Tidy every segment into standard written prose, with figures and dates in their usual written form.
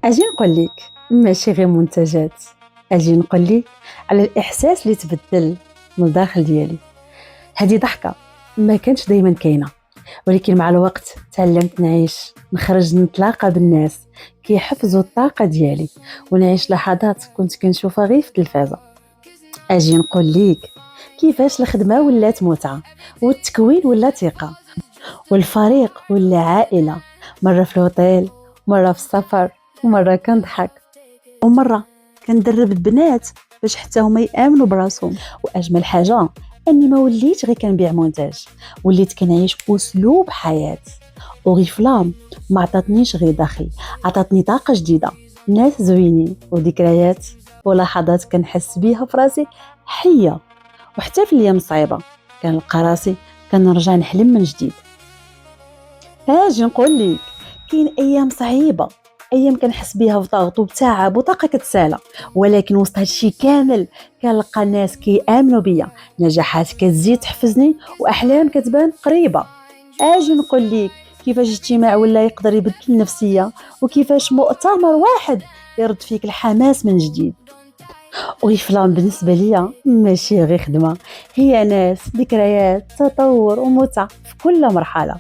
اجي نقول لك، ماشي غير منتجات. اجي نقول لك على الاحساس اللي تبدل من الداخل ديالي. هذه ضحكه ما كانتش دائما كاينه، ولكن مع الوقت تعلمت نعيش، نخرج نتلاقى بالناس كيحفزوا الطاقه ديالي، ونعيش لحظات كنت كنشوفها غير في التلفازه. اجي نقول لك كيفاش الخدمه ولات متعه، والتكوين ولا ثقه، والفريق ولا عائله. مره في الهوتيل، مره في السفر، ومره كنضحك، ومره كندرب البنات باش حتى هما يامنوا براسهم. واجمل حاجه اني ما وليت غير كنبيع منتج، وليت كنعيش اسلوب حياه. اوريفلام ما عطاتنيش غير دخل، عطاتني طاقه جديده، ناس زوينين وذكريات ولحظات كنحس بيها في راسي حيه. وحتى في الايام الصعيبه كنلقى راسي كنرجع نحلم من جديد. اجي نقول لك، كاين ايام صعيبه، ايام كنحس بها بضغط وبتعب وطاقه كتسالى، ولكن وسط هادشي كامل كنلقى ناس كيامنوا بيا، نجاحات كتزيد تحفزني، واحلام كتبان قريبه. اجي نقول لك كيفاش اجتماع ولا يقدر يبدل النفسيه، وكيفاش مؤتمر واحد يرد فيك الحماس من جديد. ويفلام بالنسبه ليا ماشي غير خدمه، هي ناس، ذكريات، تطور ومتعه في كل مرحله.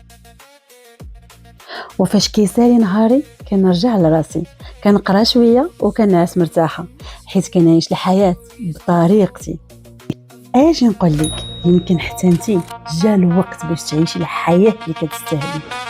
وفاش كيسالي نهاري كنرجع لراسي، كنقرا شويه وكنعس مرتاحه، حيت كنعيش الحياه بطريقتي. اجي نقول لك، يمكن حتى انتي جا الوقت باش تعيشي الحياه اللي كتستاهلي.